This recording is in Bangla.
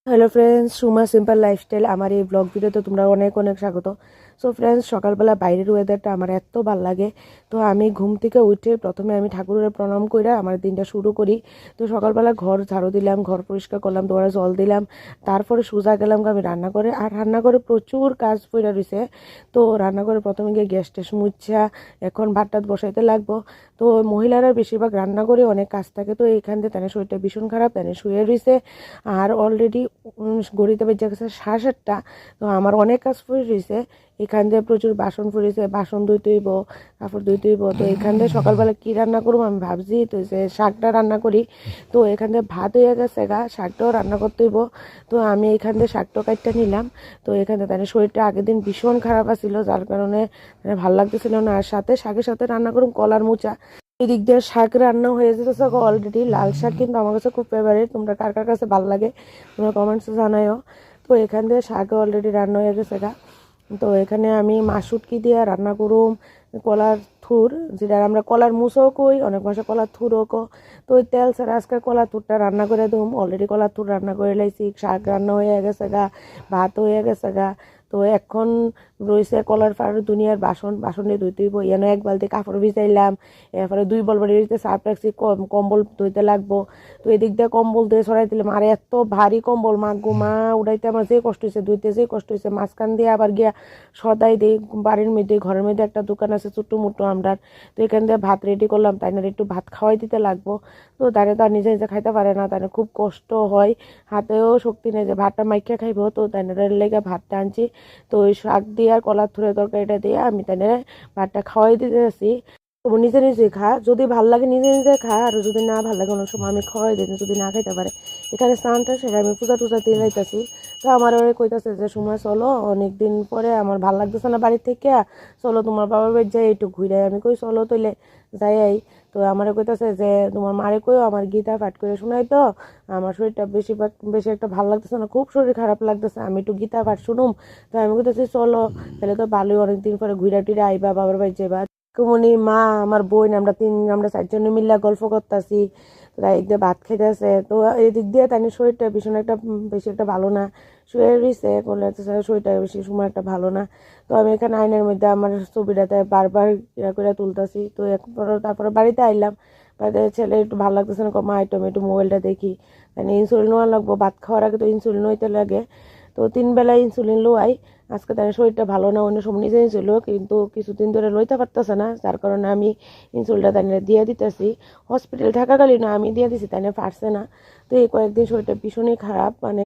Hello friends, Suma simple lifestyle আমার এই ব্লগ ভিডিওতে তোমরা অনেক অনেক স্বাগত। সো ফ্রেন্ডস, সকালবেলা বাইরের ওয়েদারটা আমার এত ভালো লাগে। তো আমি ঘুম থেকে উঠে প্রথমে আমি ঠাকুরের প্রণাম করে আমার দিনটা শুরু করি। তো সকালবেলা ঘর ঝাড়ু দিলাম, ঘর পরিষ্কার করলাম, দোয়ারে জল দিলাম, তারপরে সোজা গেলাম আমি রান্না করে। আর রান্না করে প্রচুর কাজ পড়ে রয়েছে। তো রান্না করে প্রথমে গিয়ে গ্যাস ট্যাস মুছা এখন ভাত টাত বসাইতে লাগবো। তো মহিলারা বেশিরভাগ রান্না করে অনেক কাজ থাকে। তো এইখান থেকে তাদের শরীরটা ভীষণ খারাপ, তাদের শুয়ে রয়েছে। আর অলরেডি ঘড়িতে বেজে গেছে 7:30। তো আমার অনেক কাজ পড়ে রয়েছে। এখান দিয়ে প্রচুর বাসন পড়েছে, বাসন ধুইতে হইব, কাপড় ধুইতে হইব। তো এখান দিয়ে সকালবেলা কি রান্না করবো আমি ভাবছি, তো যে শাকটা রান্না করি। তো এখান দিয়ে ভাত হয়ে গেছে শাকটাও রান্না করতে হইব। তো আমি এখান দিয়ে শাকটাও কাটতে নিলাম। তো এখান থেকে তাদের শরীরটা আগের দিন ভীষণ খারাপ আছিল, যার কারণে ভালো লাগতেছিল না। আর সাথে শাকের সাথে রান্না করুন কলার মোচা। এদিক দিয়ে শাক রান্না হয়ে যেতেছে অলরেডি। লাল শাক কিন্তু আমার কাছে খুব ফেভারিট। তোমরা কার কার কাছে ভালো লাগে তোমরা কমেন্টসে জানাইও। তো এখান দিয়ে শাক অলরেডি রান্না হয়ে গেছে তো এখানে আমি মাসুটকি দিয়ে রান্না করুম কলার থুর, যেটা আমরা কলার মুসও কই, অনেক মাসে কলার থুরও কো। তো ওই তেল ছাড়া আজকে কলার থুরটা রান্না করে দিম। অলরেডি কলার থুর রান্না করে লাইছি, শাক রান্না হয়ে গেছে ভাত হয়ে গেছে তো এখন রয়েছে কলার ফার দুনিয়ার বাসন দিয়ে ধুইতে হইব। এনে এক বালতি কাপড় ভিজাইলাম, এরপরে 2 বলবাড়িতে সার্ফ রাখছি, কম্বল ধুইতে লাগবো। তো এদিক দিয়ে কম্বল দিয়ে ছড়াই দিলাম। আর এত ভারী কম্বল মা গুমা উড়াইতে আমার যে কষ্ট হয়েছে, ধুইতে যে কষ্ট হয়েছে। মাঝখান দিয়ে আবার গিয়া সদাই দিই বাড়ির মধ্যে, ঘরের মধ্যে একটা দোকান আছে ছোট্ট মোটো আমরার। তো এখান দিয়ে ভাত রেডি করলাম, তাই না একটু ভাত খাওয়াই দিতে লাগবো। তো তারে তো আর নিজে নিজে খাইতে পারে না, তাই খুব কষ্ট হয়, হাতেও শক্তি নেই যে ভাতটা মাইখা খাইবো। তো তাই লেগে ভাতটা আনছি। তো ওই শাক দিয়ে আর কলার থুরের তরকারিটা দিয়ে আমি তাই ভাতটা খাওয়াই দিতেছি। ও নিজে নিজে খা, যদি ভাল লাগে নিজে নিজে খা, আর যদি না ভাল লাগে অনেক সময় আমি খাওয়াই দিই যদি না খাইতে পারে। এখানে স্নানটা সেটা আমি পূজা টুজা দিয়ে যাইতেছি। তো আমার ওরে কইতাছে যে সময় চলো, অনেকদিন পরে আমার ভাল লাগতেছে না বাড়ির থেকে, চলো তোমার বাবার বাড়ি যাই একটু ঘুরে। আমি কই চলো তৈলে যাই। তো আমারে কইতাছে যে তোমার মারে কইও আমার গীতা পাঠ করে শোনাই। তো আমার শরীরটা বেশি একটা ভালো লাগতেছে না, খুব শরীর খারাপ লাগতেছে, আমি একটু গীতা পাঠ শুনুম। তো আমি কইতাছি চলো, তাহলে তো ভালোই, অনেকদিন পরে ঘুরে টুরে আইবা, বাবার বাড়ি যাইবা। কুমনি মা আমার বোন আমরা 4 জনে মিল্লা গল্প করতেছি। তাই একদিকে ভাত খাইতেছে। তো এদিক দিয়ে তাই শরীরটা ভীষণ একটা বেশি একটা ভালো না, শুয়ে রয়েছে করলে শরীরটা বেশি সময় একটা ভালো না। তো আমি এখানে আয়নার মধ্যে আমার ছবিটাতে বারবার করে তুলতেছি। তো তারপরে বাড়িতে আইলাম। বাড়িতে ছেলে একটু ভালো লাগতেছে না, মা একটু মোবাইলটা দেখি। তাই ইনসুলিন নেওয়া লাগবো, ভাত খাওয়ার আগে তো ইনসুলিন হইতে লাগে। তো 3 বেলা ইনসুলিন লোয়াই। আজকে তার শরীরটা ভালো না, অন্য সময় নিজে ছিল, কিন্তু কিছুদিন ধরে লইতে পারতেছে না, যার কারণে আমি ইনসুলিনটা তাই দিয়ে দিতেছি। হসপিটাল থাকাকালীন আমি দিয়ে দিছি, তাই পারছে না। তো এই কয়েকদিন শরীরটা ভীষণই খারাপ, মানে